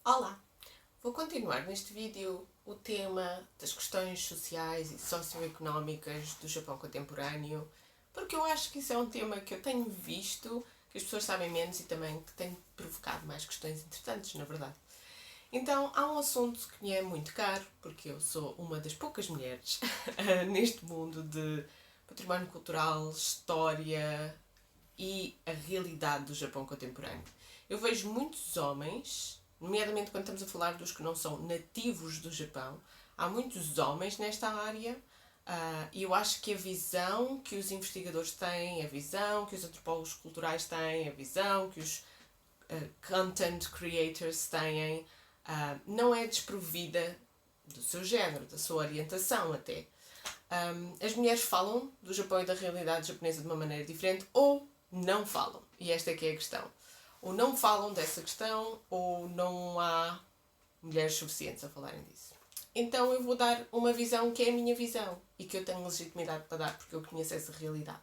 Olá! Vou continuar neste vídeo o tema das questões sociais e socioeconómicas do Japão contemporâneo, porque eu acho que isso é um tema que eu tenho visto, que as pessoas sabem menos e também que tem provocado mais questões interessantes, na verdade. Então, há um assunto que me é muito caro, porque eu sou uma das poucas mulheres neste mundo de património cultural, história e a realidade do Japão contemporâneo. Eu vejo muitos homens, nomeadamente quando estamos a falar dos que não são nativos do Japão, há muitos homens nesta área e eu acho que a visão que os investigadores têm, a visão que os antropólogos culturais têm, a visão que os content creators têm, não é desprovida do seu género, da sua orientação até. As mulheres falam do Japão e da realidade japonesa de uma maneira diferente ou não falam. E esta é que é a questão. Ou não falam dessa questão ou não há mulheres suficientes a falarem disso. Então eu vou dar uma visão que é a minha visão e que eu tenho legitimidade para dar porque eu conheço essa realidade.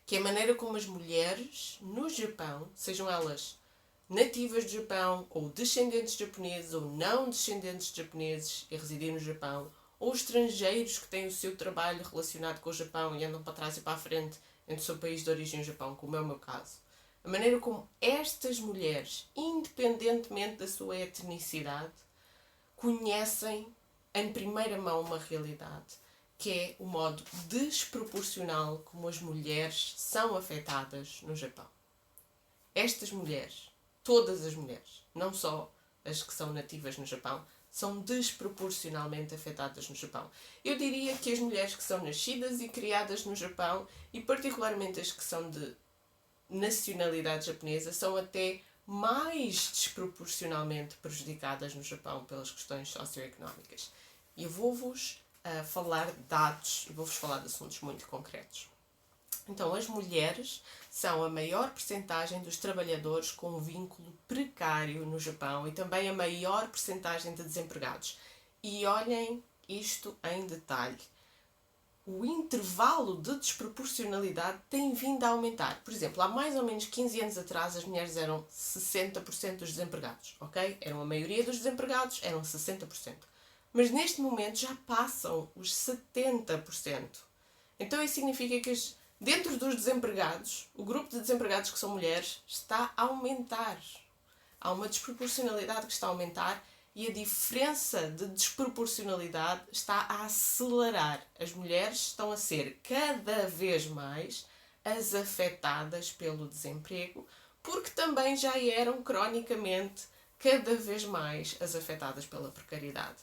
Que é a maneira como as mulheres no Japão, sejam elas nativas do Japão ou descendentes de japoneses ou não descendentes de japoneses e residir no Japão, ou estrangeiros que têm o seu trabalho relacionado com o Japão e andam para trás e para a frente entre o seu país de origem e o Japão, como é o meu caso. A maneira como estas mulheres, independentemente da sua etnicidade, conhecem em primeira mão uma realidade, que é o modo desproporcional como as mulheres são afetadas no Japão. Estas mulheres, todas as mulheres, não só as que são nativas no Japão, são desproporcionalmente afetadas no Japão. Eu diria que as mulheres que são nascidas e criadas no Japão, e particularmente as que são de nacionalidade japonesa, são até mais desproporcionalmente prejudicadas no Japão pelas questões socioeconómicas. E eu vou-vos falar de dados e vou-vos falar de assuntos muito concretos. Então, as mulheres são a maior percentagem dos trabalhadores com um vínculo precário no Japão e também a maior percentagem de desempregados. E olhem isto em detalhe. O intervalo de desproporcionalidade tem vindo a aumentar. Por exemplo, há mais ou menos 15 anos atrás as mulheres eram 60% dos desempregados, ok? Eram a maioria dos desempregados, eram 60%. Mas neste momento já passam os 70%. Então isso significa que dentro dos desempregados, o grupo de desempregados que são mulheres está a aumentar. Há uma desproporcionalidade que está a aumentar e a diferença de desproporcionalidade está a acelerar. As mulheres estão a ser cada vez mais as afetadas pelo desemprego, porque também já eram cronicamente cada vez mais as afetadas pela precariedade.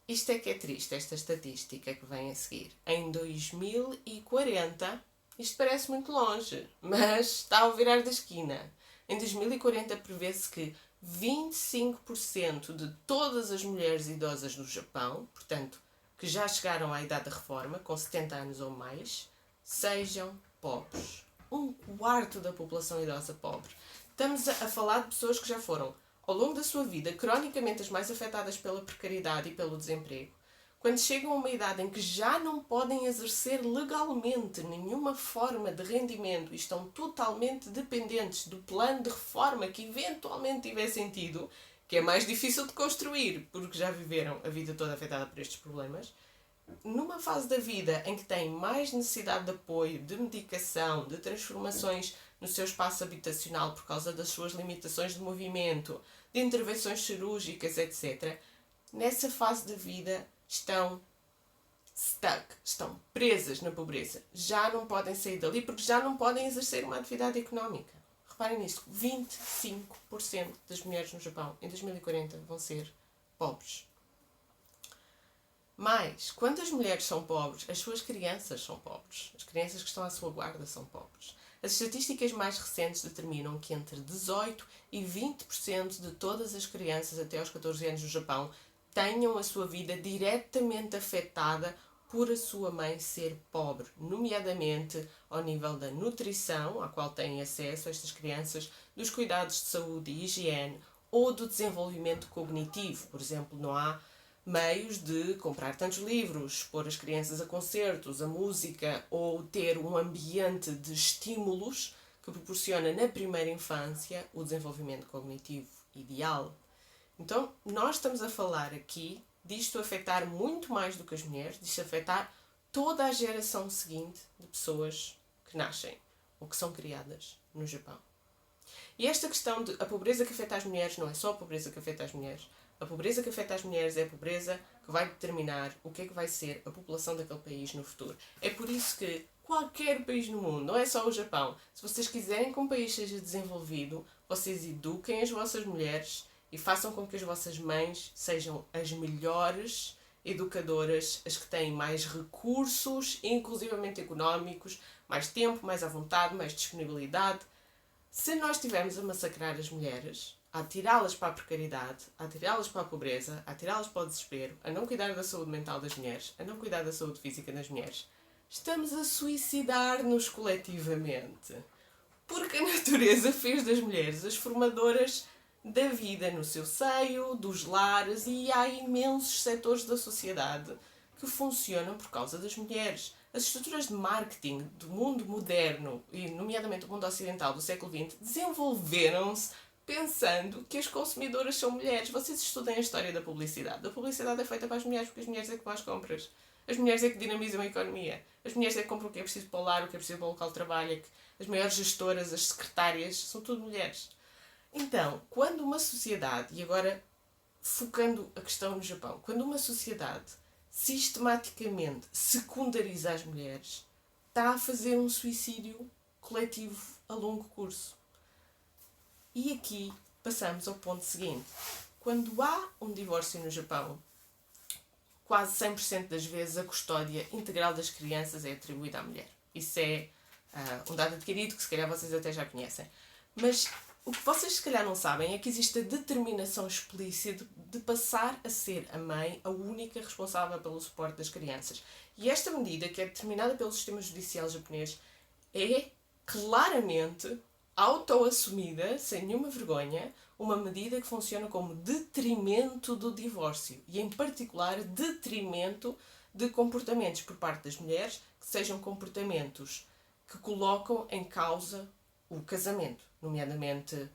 Isto é que é triste, esta estatística que vem a seguir. Em 2040, isto parece muito longe, mas está ao virar da esquina. Em 2040 prevê-se que 25% de todas as mulheres idosas no Japão, portanto, que já chegaram à idade da reforma, com 70 anos ou mais, sejam pobres. Um quarto da população idosa pobre. Estamos a falar de pessoas que já foram, ao longo da sua vida, cronicamente as mais afetadas pela precariedade e pelo desemprego, quando chegam a uma idade em que já não podem exercer legalmente nenhuma forma de rendimento e estão totalmente dependentes do plano de reforma que eventualmente tiver sentido, que é mais difícil de construir porque já viveram a vida toda afetada por estes problemas, numa fase da vida em que têm mais necessidade de apoio, de medicação, de transformações no seu espaço habitacional por causa das suas limitações de movimento, de intervenções cirúrgicas, etc., nessa fase da vida estão stuck, estão presas na pobreza. Já não podem sair dali porque já não podem exercer uma atividade económica. Reparem nisto, 25% das mulheres no Japão em 2040 vão ser pobres. Mas, quando as mulheres são pobres, as suas crianças são pobres. As crianças que estão à sua guarda são pobres. As estatísticas mais recentes determinam que entre 18% e 20% de todas as crianças até aos 14 anos no Japão tenham a sua vida diretamente afetada por a sua mãe ser pobre, nomeadamente ao nível da nutrição, à qual têm acesso estas crianças, dos cuidados de saúde e higiene ou do desenvolvimento cognitivo. Por exemplo, não há meios de comprar tantos livros, pôr as crianças a concertos, a música ou ter um ambiente de estímulos que proporciona na primeira infância o desenvolvimento cognitivo ideal. Então, nós estamos a falar aqui disto afetar muito mais do que as mulheres, disto afetar toda a geração seguinte de pessoas que nascem ou que são criadas no Japão. E esta questão de a pobreza que afeta as mulheres não é só a pobreza que afeta as mulheres. A pobreza que afeta as mulheres é a pobreza que vai determinar o que é que vai ser a população daquele país no futuro. É por isso que qualquer país no mundo, não é só o Japão, se vocês quiserem que um país seja desenvolvido, vocês eduquem as vossas mulheres e façam com que as vossas mães sejam as melhores educadoras, as que têm mais recursos, inclusivamente económicos, mais tempo, mais à vontade, mais disponibilidade. Se nós estivermos a massacrar as mulheres, a atirá-las para a precariedade, a atirá-las para a pobreza, a atirá-las para o desespero, a não cuidar da saúde mental das mulheres, a não cuidar da saúde física das mulheres, estamos a suicidar-nos coletivamente. Porque a natureza fez das mulheres as formadoras da vida no seu seio, dos lares, e há imensos setores da sociedade que funcionam por causa das mulheres. As estruturas de marketing do mundo moderno, e nomeadamente do mundo ocidental do século XX, desenvolveram-se pensando que as consumidoras são mulheres. Vocês estudem a história da publicidade. A publicidade é feita para as mulheres, porque as mulheres é que vão às compras. As mulheres é que dinamizam a economia. As mulheres é que compram o que é preciso para o lar, o que é preciso para o local de trabalho. É que as maiores gestoras, as secretárias, são tudo mulheres. Então, quando uma sociedade, e agora focando a questão no Japão, quando uma sociedade sistematicamente secundariza as mulheres, está a fazer um suicídio coletivo a longo curso. E aqui passamos ao ponto seguinte. Quando há um divórcio no Japão, quase 100% das vezes a custódia integral das crianças é atribuída à mulher. Isso é um dado adquirido que se calhar vocês até já conhecem. Mas o que vocês se calhar não sabem é que existe a determinação explícita de passar a ser a mãe a única responsável pelo suporte das crianças. E esta medida, que é determinada pelo sistema judicial japonês, é claramente auto-assumida, sem nenhuma vergonha, uma medida que funciona como detrimento do divórcio. E, em particular, detrimento de comportamentos por parte das mulheres que sejam comportamentos que colocam em causa o casamento, nomeadamente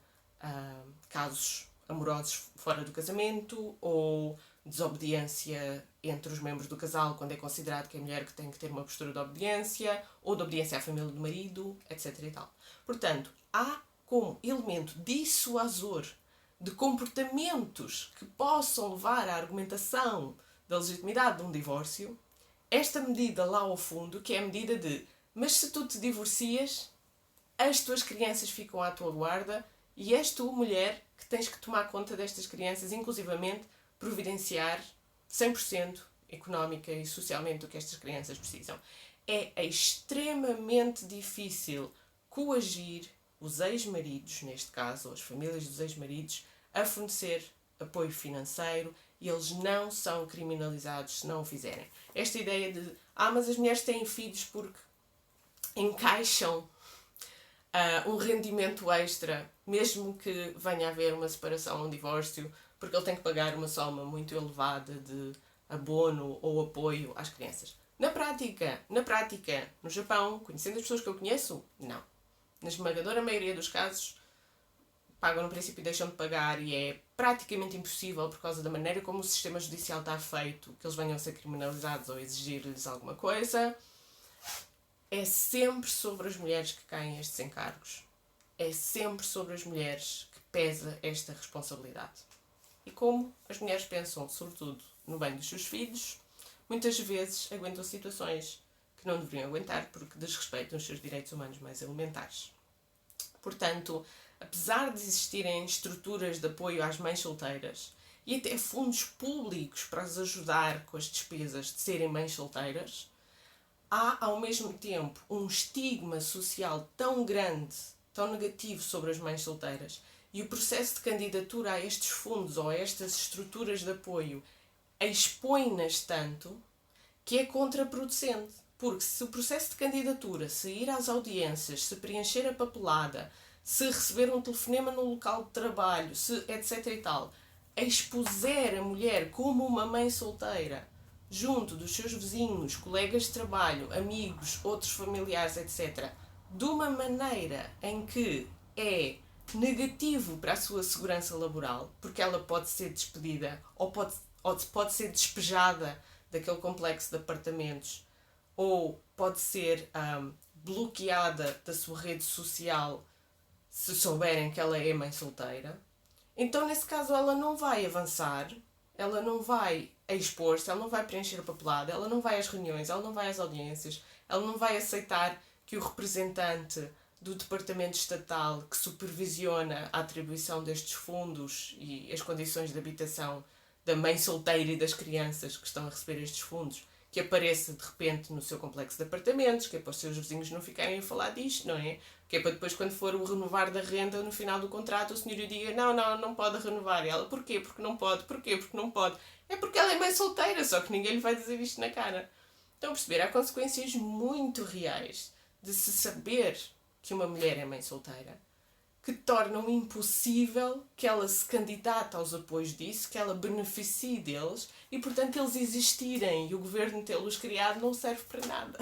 casos amorosos fora do casamento ou desobediência entre os membros do casal quando é considerado que é a mulher que tem que ter uma postura de obediência ou de obediência à família do marido, etc. e tal. Portanto, há como elemento dissuasor de comportamentos que possam levar à argumentação da legitimidade de um divórcio, esta medida lá ao fundo, que é a medida de mas se tu te divorcias, as tuas crianças ficam à tua guarda e és tu, mulher, que tens que tomar conta destas crianças, inclusivamente providenciar 100% económica e socialmente o que estas crianças precisam. É extremamente difícil coagir os ex-maridos, neste caso, ou as famílias dos ex-maridos, a fornecer apoio financeiro e eles não são criminalizados se não o fizerem. Esta ideia de, mas as mulheres têm filhos porque encaixam um rendimento extra, mesmo que venha a haver uma separação ou um divórcio, porque ele tem que pagar uma soma muito elevada de abono ou apoio às crianças. Na prática, no Japão, conhecendo as pessoas que eu conheço, não. Na esmagadora maioria dos casos, pagam no princípio e deixam de pagar e é praticamente impossível, por causa da maneira como o sistema judicial está feito, que eles venham a ser criminalizados ou exigir-lhes alguma coisa. É sempre sobre as mulheres que caem estes encargos. É sempre sobre as mulheres que pesa esta responsabilidade. E como as mulheres pensam, sobretudo, no bem dos seus filhos, muitas vezes aguentam situações que não deveriam aguentar porque desrespeitam os seus direitos humanos mais elementares. Portanto, apesar de existirem estruturas de apoio às mães solteiras e até fundos públicos para as ajudar com as despesas de serem mães solteiras, há, ao mesmo tempo, um estigma social tão grande, tão negativo sobre as mães solteiras e o processo de candidatura a estes fundos ou a estas estruturas de apoio expõe-nas tanto que é contraproducente. Porque se o processo de candidatura, se ir às audiências, se preencher a papelada, se receber um telefonema no local de trabalho, se etc e tal, expuser a mulher como uma mãe solteira junto dos seus vizinhos, colegas de trabalho, amigos, outros familiares, etc., de uma maneira em que é negativo para a sua segurança laboral, porque ela pode ser despedida ou pode ser despejada daquele complexo de apartamentos, ou pode ser bloqueada da sua rede social se souberem que ela é mãe solteira. Então, nesse caso, ela não vai avançar, ela não vai expor-se, ela não vai preencher a papelada, ela não vai às reuniões, ela não vai às audiências, ela não vai aceitar que o representante do Departamento Estatal que supervisiona a atribuição destes fundos e as condições de habitação da mãe solteira e das crianças que estão a receber estes fundos, que apareça de repente no seu complexo de apartamentos, que é para os seus vizinhos não ficarem a falar disto, não é? Que é para depois, quando for o renovar da renda no final do contrato, o senhor lhe diga: não pode renovar. E ela: porquê? Porque não pode. Porquê? Porque não pode. É porque ela é mãe solteira, só que ninguém lhe vai dizer isto na cara. Estão a perceber? Há consequências muito reais de se saber que uma mulher é mãe solteira, que tornam impossível que ela se candidate aos apoios disso, que ela beneficie deles e, portanto, eles existirem e o governo tê-los criado não serve para nada.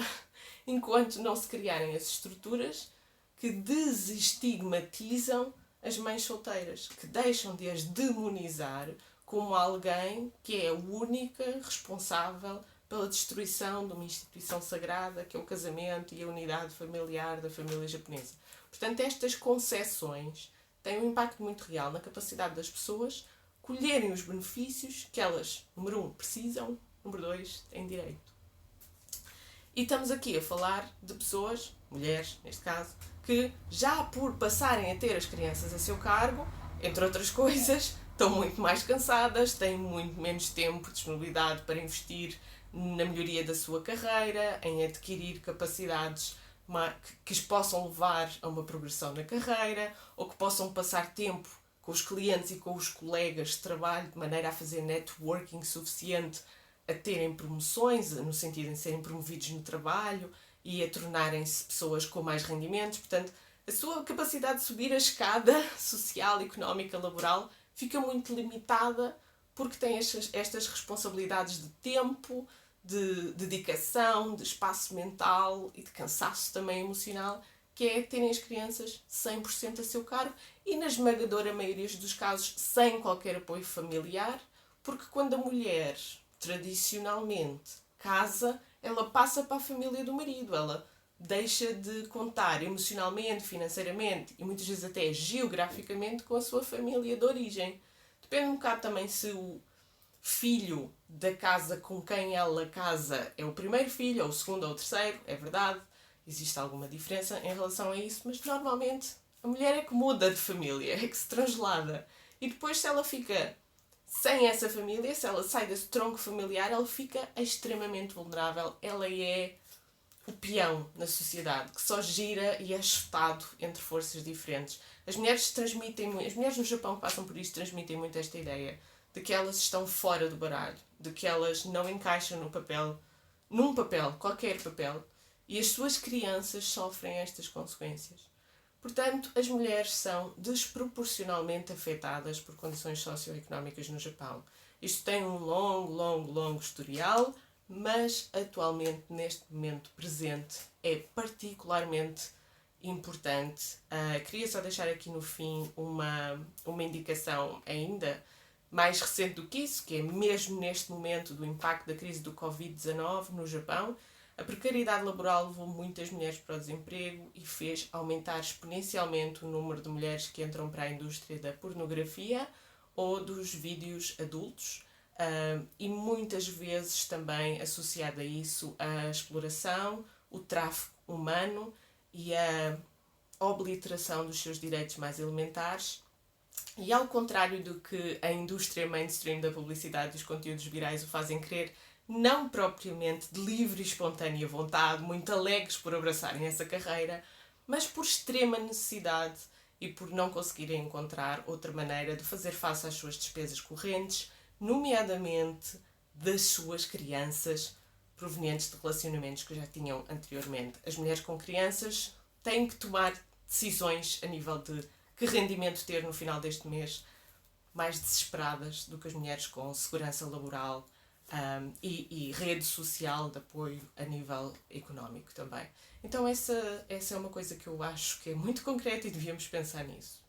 Enquanto não se criarem as estruturas que desestigmatizam as mães solteiras, que deixam de as demonizar como alguém que é a única responsável pela destruição de uma instituição sagrada, que é o casamento e a unidade familiar da família japonesa. Portanto, estas concessões têm um impacto muito real na capacidade das pessoas colherem os benefícios que elas, número 1, precisam, número 2, têm direito. E estamos aqui a falar de pessoas, mulheres neste caso, que já por passarem a ter as crianças a seu cargo, entre outras coisas, estão muito mais cansadas, têm muito menos tempo, disponibilidade para investir na melhoria da sua carreira, em adquirir capacidades que os possam levar a uma progressão na carreira, ou que possam passar tempo com os clientes e com os colegas de trabalho de maneira a fazer networking suficiente a terem promoções, no sentido de serem promovidos no trabalho e a tornarem-se pessoas com mais rendimentos. Portanto, a sua capacidade de subir a escada social, económica, laboral fica muito limitada porque tem estas responsabilidades de tempo, de dedicação, de espaço mental e de cansaço também emocional, que é terem as crianças 100% a seu cargo e, na esmagadora maioria dos casos, sem qualquer apoio familiar, porque quando a mulher tradicionalmente casa, ela passa para a família do marido, ela deixa de contar emocionalmente, financeiramente e muitas vezes até geograficamente com a sua família de origem. Depende um bocado também se o filho da casa com quem ela casa é o primeiro filho, ou o segundo, ou o terceiro, é verdade, existe alguma diferença em relação a isso, mas normalmente a mulher é que muda de família, é que se translada. E depois, se ela fica sem essa família, se ela sai desse tronco familiar, ela fica extremamente vulnerável. Ela é o peão na sociedade, que só gira e é chutado entre forças diferentes. As mulheres no Japão que passam por isto transmitem muito esta ideia de que elas estão fora do baralho, de que elas não encaixam num papel, qualquer papel, e as suas crianças sofrem estas consequências. Portanto, as mulheres são desproporcionalmente afetadas por condições socioeconómicas no Japão. Isto tem um longo historial, mas atualmente, neste momento presente, é particularmente importante. Queria só deixar aqui no fim uma indicação ainda mais recente do que isso, que é mesmo neste momento do impacto da crise do Covid-19 no Japão. A precariedade laboral levou muitas mulheres para o desemprego e fez aumentar exponencialmente o número de mulheres que entram para a indústria da pornografia ou dos vídeos adultos, e muitas vezes também associada a isso a exploração, o tráfico humano e a obliteração dos seus direitos mais elementares. E ao contrário do que a indústria mainstream da publicidade e dos conteúdos virais o fazem crer, não propriamente de livre e espontânea vontade, muito alegres por abraçarem essa carreira, mas por extrema necessidade e por não conseguirem encontrar outra maneira de fazer face às suas despesas correntes, nomeadamente das suas crianças provenientes de relacionamentos que já tinham anteriormente. As mulheres com crianças têm que tomar decisões a nível de que rendimento ter no final deste mês, mais desesperadas do que as mulheres com segurança laboral, e rede social de apoio a nível económico também. Então essa é uma coisa que eu acho que é muito concreta e devíamos pensar nisso.